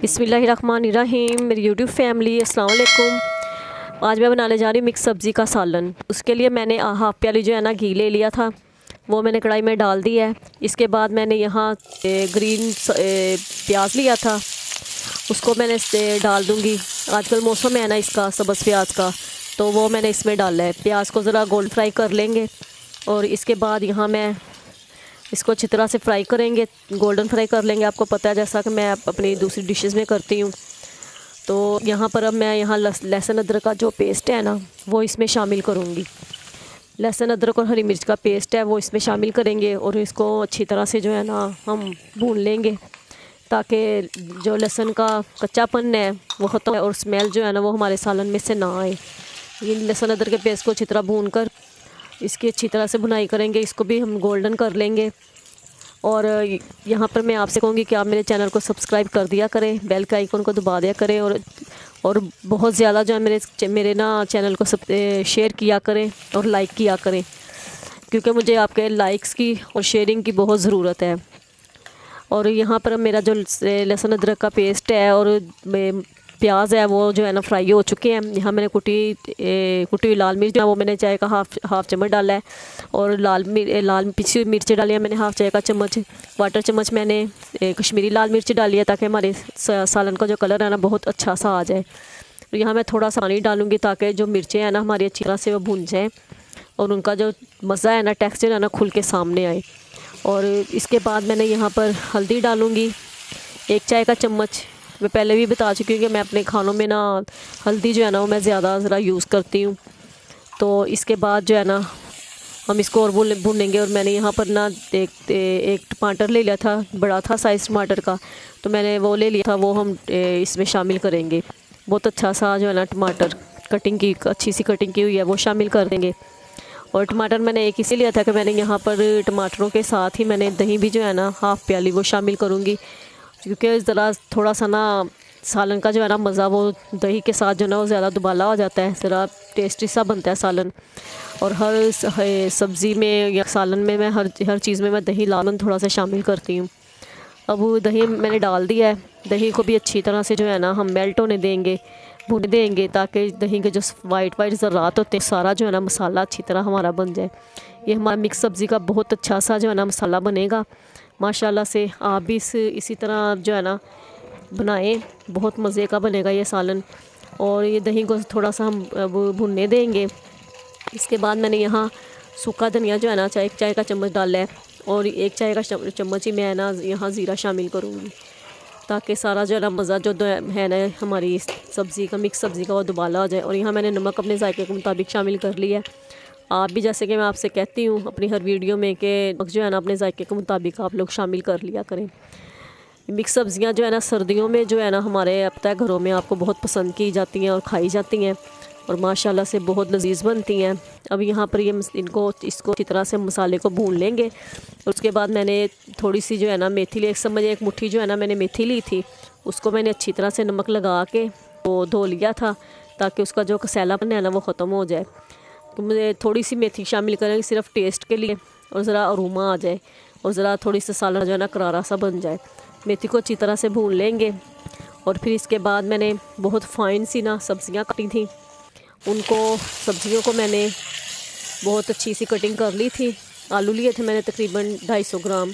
बिस्मिल्लाहिर्रहमानिर्रहीम। मेरी YouTube family अस्सलाम वालेकुम। आज मैं बनाने जा रही हूँ मिक्स सब्ज़ी का सालन। उसके लिए मैंने हाफ़ प्याली जो है ना घी ले लिया था, वो मैंने कढ़ाई में डाल दिया है। इसके बाद मैंने यहाँ ग्रीन प्याज लिया था, उसको मैंने डाल दूँगी। आजकल मौसम है ना इसका सब्ज़ प्याज का, तो वो मैंने इसमें डाला है। प्याज को ज़रा गोल्ड फ्राई कर लेंगे और इसके बाद यहाँ मैं इसको अच्छी तरह से फ्राई करेंगे, गोल्डन फ्राई कर लेंगे। आपको पता है जैसा कि मैं अपनी दूसरी डिशेस में करती हूँ। तो यहाँ पर अब मैं यहाँ लहसुन अदरक का जो पेस्ट है ना वो इसमें शामिल करूँगी। लहसुन अदरक और हरी मिर्च का पेस्ट है वो इसमें शामिल करेंगे और इसको अच्छी तरह से जो है ना हम भून लेंगे, ताकि जो लहसुन का कच्चापन है वो ख़त्म है और स्मेल जो है ना वो हमारे सालन में से ना आए। ये लहसुन अदरक के पेस्ट को अच्छी तरह भून कर इसकी अच्छी तरह से भुनाई करेंगे। इसको भी हम गोल्डन कर लेंगे। और यहाँ पर मैं आपसे कहूँगी कि आप मेरे चैनल को सब्सक्राइब कर दिया करें, बेल के आइकन को दबा दिया करें और बहुत ज़्यादा जो है मेरे ना चैनल को शेयर किया करें और लाइक किया करें, क्योंकि मुझे आपके लाइक्स की और शेयरिंग की बहुत ज़रूरत है। और यहाँ पर मेरा जो लहसुन अदरक का पेस्ट है और प्याज है वो जो है ना फ्राई हो चुके हैं। यहाँ मैंने कुटी हुई लाल मिर्च वो मैंने चाय का हाफ़ चम्मच डाला है और लाल पिसी हुई मिर्च डाली है मैंने हाफ़ चाय का चम्मच। वाटर चम्मच मैंने कश्मीरी लाल मिर्च डाली है, ताकि हमारे सालन का जो कलर है ना बहुत अच्छा सा आ जाए। और यहाँ मैं थोड़ा सा पानी डालूँगी ताकि जो मिर्चें हैं ना हमारी अच्छी तरह से वो भून जाएँ और उनका जो मज़ा है ना टेक्सचर है ना खुल के सामने आए। और इसके बाद मैंने यहाँ पर हल्दी डालूँगी 1 चाय का चम्मच। मैं पहले भी बता चुकी हूँ कि मैं अपने खानों में ना हल्दी जो है ना वो मैं ज़रा यूज़ करती हूँ। तो इसके बाद जो है ना हम इसको और भूनेंगे। और मैंने यहाँ पर ना एक टमाटर ले लिया था, बड़ा था साइज़ टमाटर का, तो मैंने वो ले लिया था, वो हम इसमें शामिल करेंगे। बहुत अच्छा सा जो है ना टमाटर कटिंग की अच्छी सी कटिंग की हुई है वो शामिल कर देंगे। और टमाटर मैंने एक इसी लिया था कि मैंने यहाँ पर टमाटरों के साथ ही मैंने दही भी जो है ना हाफ़ प्याली वो शामिल करूँगी, क्योंकि ज़रा थोड़ा सा ना सालन का जो है ना मज़ा वो दही के साथ जो है ना वो ज़्यादा दुबाला हो जाता है, ज़रा टेस्टी सा बनता है सालन। और हर सब्ज़ी में या सालन में मैं हर चीज़ में मैं दही लाजमन थोड़ा सा शामिल करती हूँ। अब वो दही मैंने डाल दिया है। दही को भी अच्छी तरह से जो है ना हम मेल्ट होने देंगे, भून देंगे, ताकि दही के जो वाइट ज़रात होते हैं सारा जो है ना मसाला अच्छी तरह हमारा बन जाए। ये हमारा मिक्स सब्ज़ी का बहुत अच्छा सा जो है ना मसाला बनेगा माशाल्लाह से। आप भी इसी तरह जो है ना बनाएं, बहुत मज़े का बनेगा ये सालन। और ये दही को थोड़ा सा हम वो भुनने देंगे। इसके बाद मैंने यहाँ सूखा धनिया जो है ना 1 चाय का चम्मच डाला है और 1 चाय का चम्मच ही मैं ना यहाँ ज़ीरा शामिल करूँगी, ताकि सारा जो है ना मज़ा जो है ना हमारी सब्ज़ी का मिक्स सब्ज़ी का वो दुबाला हो जाए। और यहाँ मैंने नमक अपने जायके के मुताबिक शामिल कर लिया है। आप भी जैसे कि मैं आपसे कहती हूँ अपनी हर वीडियो में कि नमक जो है ना अपने जायके के मुताबिक आप लोग शामिल कर लिया करें। मिक्स सब्ज़ियाँ जो है ना सर्दियों में जो है ना हमारे अब तक घरों में आपको बहुत पसंद की जाती हैं और खाई जाती हैं और माशाल्लाह से बहुत लजीज बनती हैं। अब यहाँ पर इसको अच्छी तरह से मसाले को भून लेंगे। और उसके बाद मैंने थोड़ी सी जो है ना मेथी ली, 1 चम्मच 1 मुट्ठी जो है ना मैंने मेथी ली थी, उसको मैंने अच्छी तरह से नमक लगा के वो धो लिया था, ताकि उसका जो कसैलापन है ना वो ख़त्म हो जाए। तो मुझे थोड़ी सी मेथी शामिल करेंगे सिर्फ टेस्ट के लिए, और ज़रा अरोमा आ जाए और ज़रा थोड़ी सी सालन जो है ना करारा सा बन जाए। मेथी को अच्छी तरह से भून लेंगे। और फिर इसके बाद मैंने बहुत फ़ाइन सी ना सब्ज़ियाँ काटी थी, उनको सब्ज़ियों को मैंने बहुत अच्छी सी कटिंग कर ली थी। आलू लिए थे मैंने तकरीबन 250 ग्राम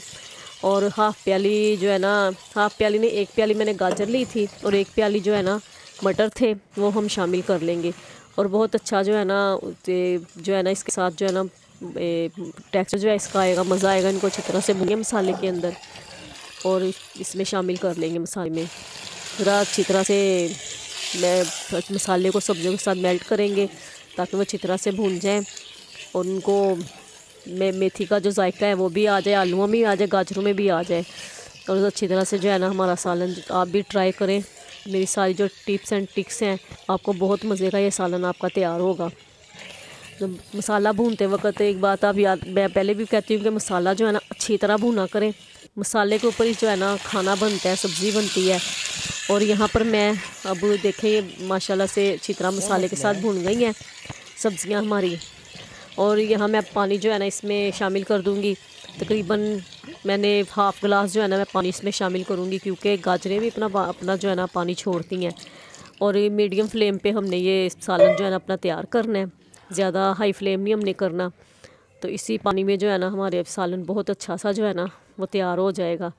और हाफ़ प्याली जो है ना, हाफ़ प्याली ने 1 प्याली मैंने गाजर ली थी और 1 प्याली जो है ना मटर थे वो हम शामिल कर लेंगे। और बहुत अच्छा जो है ना इसके साथ जो है ना टेक्सचर जो है इसका आएगा, मज़ा आएगा। इनको अच्छी तरह से भूनेंगे मसाले के अंदर और इसमें शामिल कर लेंगे मसाले में। ज़रा अच्छी तरह से मसाले को सब्जियों के साथ मेल्ट करेंगे ताकि वो अच्छी तरह से भून जाएं और उनको मेथी का जो जायका है वो भी आ जाए, आलूओं में भी आ जाए, गाजरों में भी आ जाए। और अच्छी तरह से जो है ना हमारा सालन आप भी ट्राई करें। मेरी सारी जो टिप्स एंड टिक्स हैं, आपको बहुत मज़े का ये सालन आपका तैयार होगा। तो मसाला भूनते वक्त एक बात आप याद, मैं पहले भी कहती हूँ कि मसाला जो है ना अच्छी तरह भुना करें। मसाले के ऊपर ही जो है ना खाना बनता है, सब्ज़ी बनती है। और यहाँ पर मैं अब देखें ये माशाल्लाह से अच्छी तरह मसाले के साथ भून गई हैं सब्ज़ियाँ हमारी। और यहाँ मैं पानी जो है ना इसमें शामिल कर दूँगी तकरीबन मैंने हाफ़ गिलास जो है ना मैं पानी इसमें शामिल करूँगी, क्योंकि गाजरें भी अपना जो है ना पानी छोड़ती हैं। और ये मीडियम फ्लेम पे हमने ये सालन जो है ना अपना तैयार करना है, ज़्यादा हाई फ्लेम नहीं हमने करना। तो इसी पानी में जो है ना हमारे सालन बहुत अच्छा सा जो है ना वो तैयार हो जाएगा।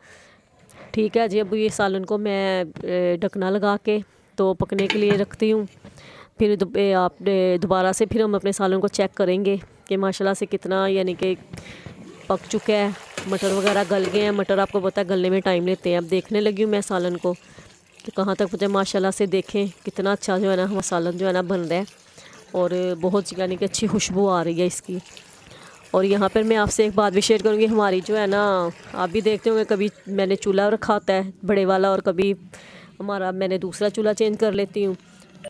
ठीक है जी, अब ये सालन को मैं ढकना लगा के तो पकने के लिए रखती हूँ। फिर आप दोबारा से फिर हम अपने सालन को चेक करेंगे कि माशाल्लाह से कितना यानी कि पक चुका है। मटर वगैरह गल गए हैं, मटर आपको पता है गलने में टाइम लेते हैं। अब देखने लगी हूँ मैं सालन को कि कहाँ तक मुझे माशाल्लाह से देखें कितना अच्छा जो है ना हमारा सालन जो है ना बन रहा है, और बहुत यानी कि अच्छी खुशबू आ रही है इसकी। और यहाँ पर मैं आपसे एक बात भी शेयर करूँगी, हमारी जो है ना आप भी देखते होंगे, कभी मैंने चूल्हा रखा होता है बड़े वाला और कभी मैंने दूसरा चूल्हा चेंज कर लेती हूँ।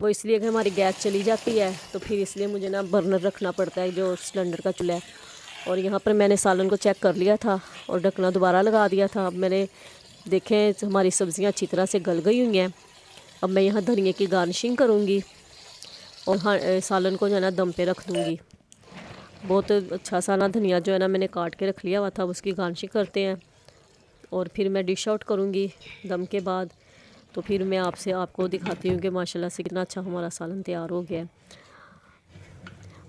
वो इसलिए कि हमारी गैस चली जाती है, तो फिर इसलिए मुझे ना बर्नर रखना पड़ता है जो सिलेंडर का चूल्हा है। और यहाँ पर मैंने सालन को चेक कर लिया था और ढकना दोबारा लगा दिया था। अब मैंने देखें हमारी सब्ज़ियाँ अच्छी तरह से गल गई हुई हैं। अब मैं यहाँ धनिया की गार्निशिंग करूँगी और सालन को जो है ना दम पे रख दूँगी। बहुत अच्छा सा ना धनिया जो है ना मैंने काट के रख लिया हुआ था, उसकी गार्निशिंग करते हैं और फिर मैं डिश आउट करूँगी दम के बाद। तो फिर मैं आपको दिखाती हूँ कि माशाल्लाह से कितना अच्छा हमारा सालन तैयार हो गया है।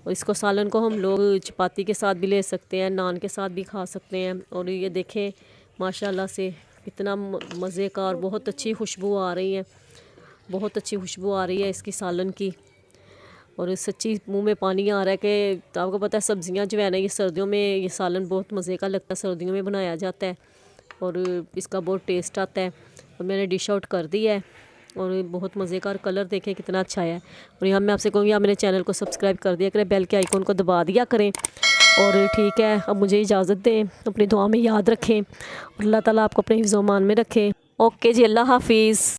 और इसको सालन को हम लोग चपाती के साथ भी ले सकते हैं, नान के साथ भी खा सकते हैं। और ये देखें माशाल्लाह से कितना मज़े का और बहुत अच्छी खुशबू आ रही है, बहुत अच्छी खुशबू आ रही है इसकी सालन की। और सच्ची मुंह में पानी आ रहा है कि तो आपको पता है सब्ज़ियां जो है ना ये सर्दियों में ये सालन बहुत मज़े का लगता है, सर्दियों में बनाया जाता है और इसका बहुत टेस्ट आता है। और मैंने डिश आउट कर दी है और बहुत मज़े का, और कलर देखें कितना अच्छा है। और यहाँ मैं आपसे कहूँगी आप मेरे चैनल को सब्सक्राइब कर दिया करें, बेल के आइकन को दबा दिया करें। और ठीक है, अब मुझे इजाज़त दें, अपनी दुआ में याद रखें और अल्लाह ताला आपको अपने हिफ्ज़-ओ-मान में रखें। ओके जी, अल्लाह हाफिज़।